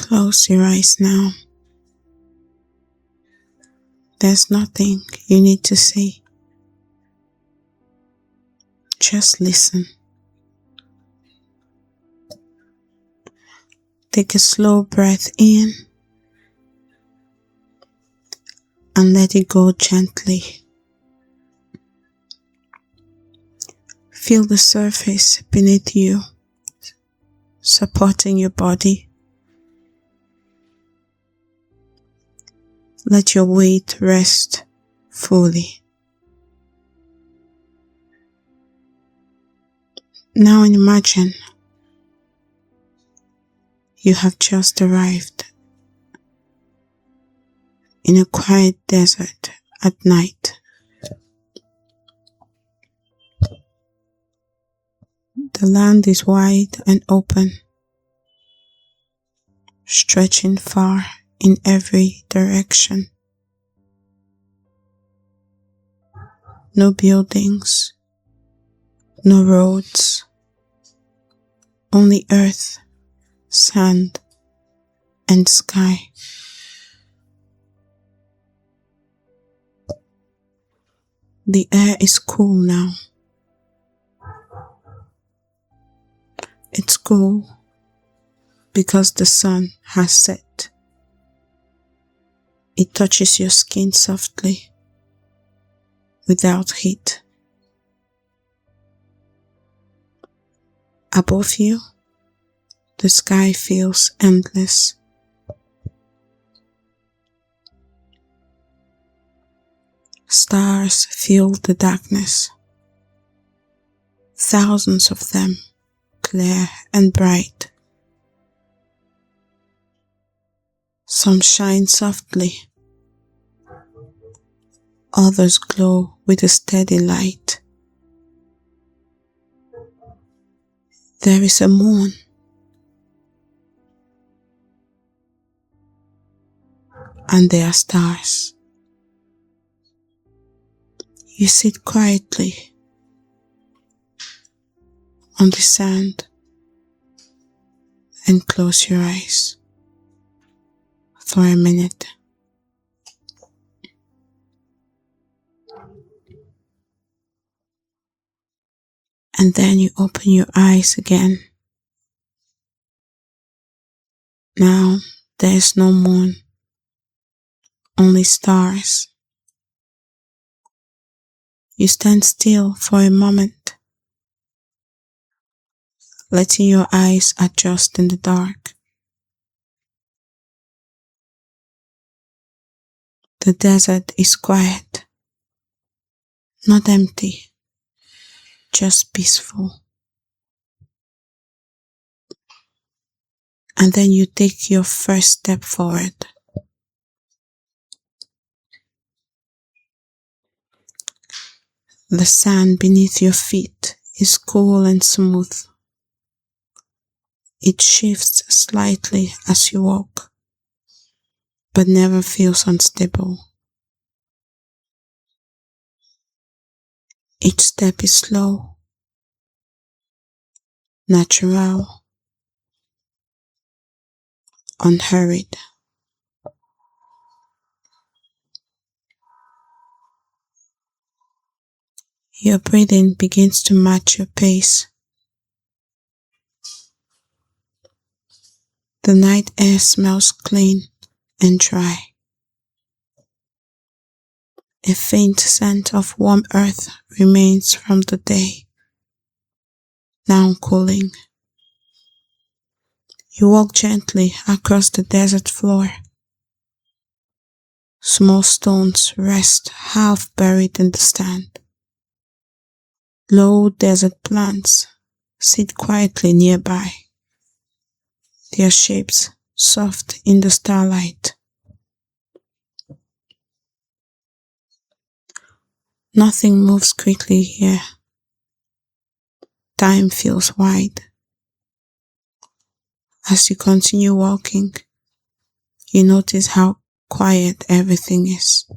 Close your eyes now. There's nothing you need to say. Just listen. Take a slow breath in and let it go gently. Feel the surface beneath you, supporting your body. Let your weight rest fully. Now imagine you have just arrived in a quiet desert at night. The land is wide and open, stretching far in every direction. No buildings, no roads, only earth, sand, and sky. The air is cool now. It's cool because the sun has set. It touches your skin softly, without heat. Above you, the sky feels endless. Stars fill the darkness. Thousands of them, clear and bright. Some shine softly. Others glow with a steady light. There is a moon. And there are stars. You sit quietly on the sand and close your eyes for a minute. And then you open your eyes again. Now there is no moon, only stars. You stand still for a moment, letting your eyes adjust in the dark. The desert is quiet, not empty, just peaceful. And then you take your first step forward. The sand beneath your feet is cool and smooth. It shifts slightly as you walk, but never feels unstable. Each step is slow, natural, unhurried. Your breathing begins to match your pace. The night air smells clean and dry. A faint scent of warm earth remains from the day, now cooling. You walk gently across the desert floor. Small stones rest half buried in the sand. Low desert plants sit quietly nearby, their shapes soft in the starlight. Nothing moves quickly here. Time feels wide. As you continue walking, you notice how quiet everything is.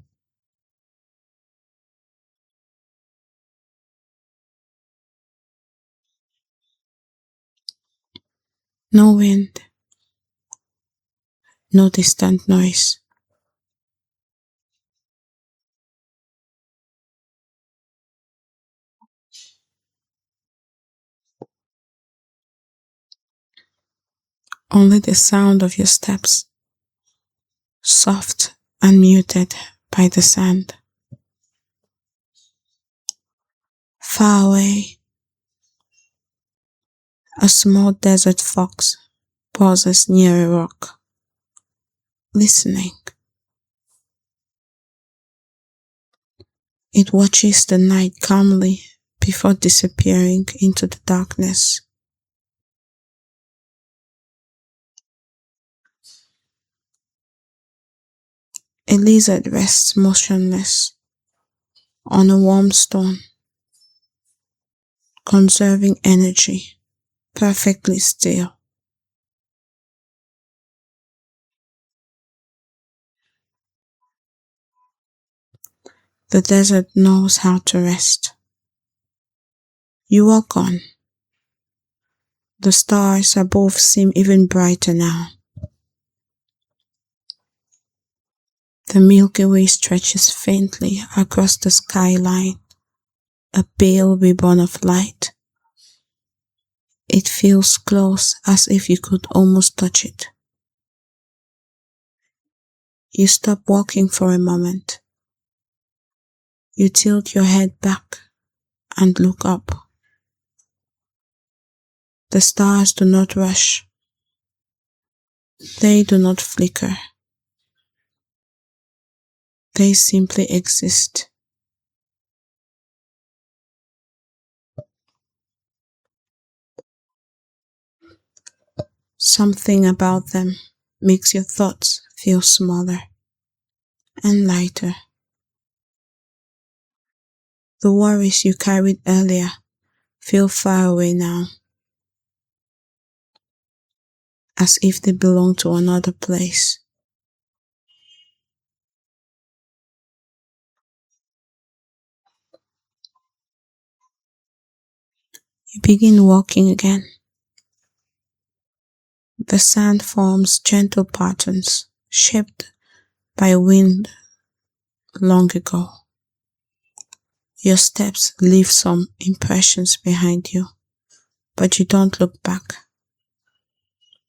No wind, no distant noise. Only the sound of your steps, soft and muted by the sand. Far away, a small desert fox pauses near a rock, listening. It watches the night calmly before disappearing into the darkness. A lizard rests motionless on a warm stone, conserving energy, perfectly still. The desert knows how to rest. You walk on. The stars above seem even brighter now. The Milky Way stretches faintly across the skyline, a pale ribbon of light. It feels close, as if you could almost touch it. You stop walking for a moment. You tilt your head back and look up. The stars do not rush. They do not flicker. They simply exist. Something about them makes your thoughts feel smaller and lighter. The worries you carried earlier feel far away now, as if they belong to another place. You begin walking again. The sand forms gentle patterns shaped by wind long ago. Your steps leave some impressions behind you, but you don't look back.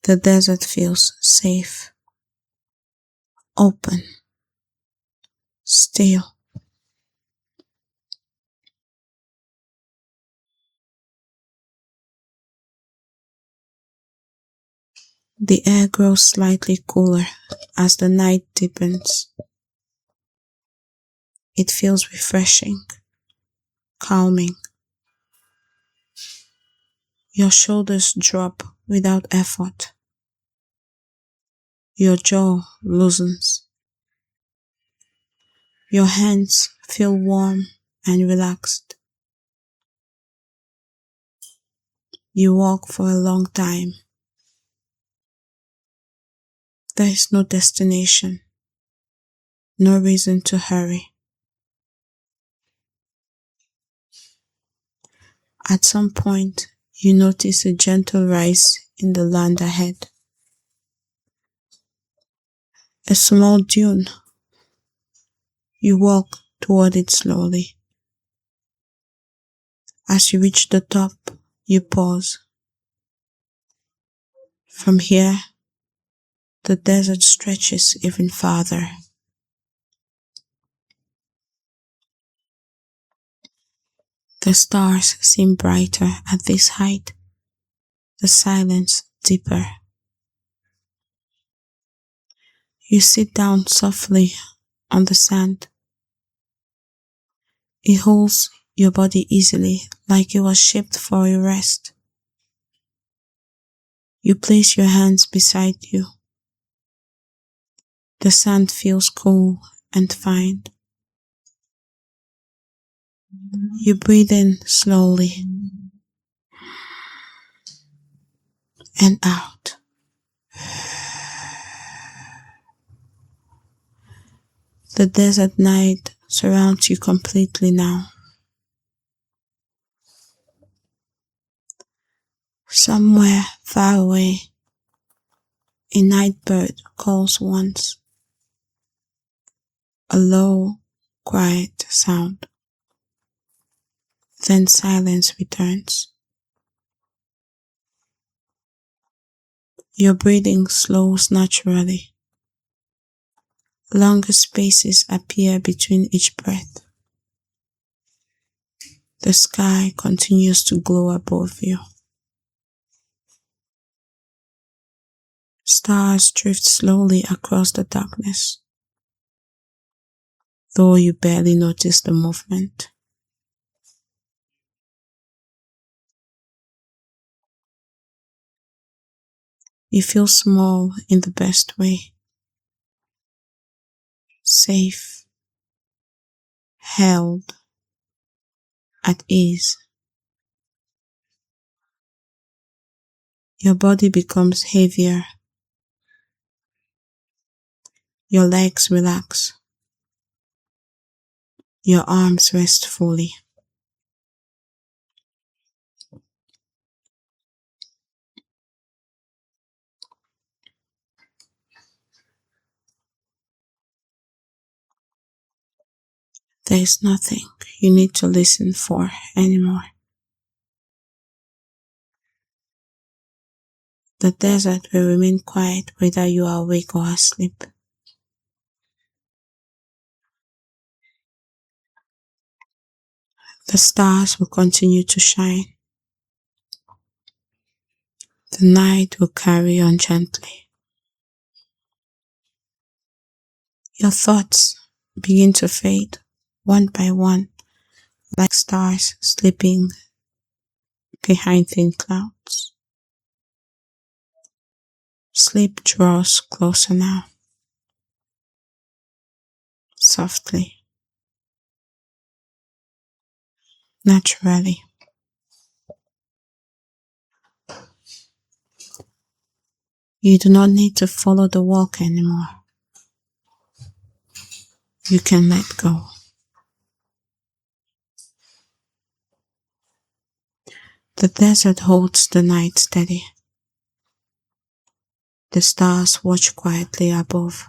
The desert feels safe, open, still. The air grows slightly cooler as the night deepens. It feels refreshing, calming. Your shoulders drop without effort. Your jaw loosens. Your hands feel warm and relaxed. You walk for a long time. There is no destination, no reason to hurry. At some point, you notice a gentle rise in the land ahead. A small dune. You walk toward it slowly. As you reach the top, you pause. From here, the desert stretches even farther. The stars seem brighter at this height, the silence deeper. You sit down softly on the sand. It holds your body easily, like it was shaped for a rest. You place your hands beside you. The sand feels cool and fine. You breathe in slowly and out. The desert night surrounds you completely now. Somewhere far away, A night bird calls once, a low, quiet sound. Then silence returns. Your breathing slows naturally. Longer spaces appear between each breath. The sky continues to glow above you. Stars drift slowly across the darkness, though you barely notice the movement. You feel small in the best way, safe, held, at ease. Your body becomes heavier, your legs relax, your arms rest fully. There is nothing you need to listen for anymore. The desert will remain quiet whether you are awake or asleep. The stars will continue to shine. The night will carry on gently. Your thoughts begin to fade one by one, like stars sleeping behind thin clouds. Sleep draws closer now, softly, naturally. You do not need to follow the walk anymore. You can let go. The desert holds the night steady. The stars watch quietly above.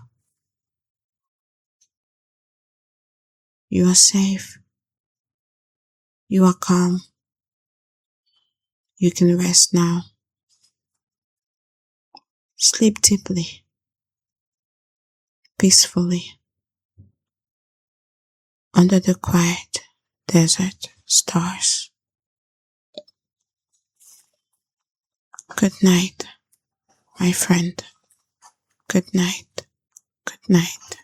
You are safe. You are calm. You can rest now. Sleep deeply, peacefully, under the quiet desert stars. Good night, my friend. Good night. Good night.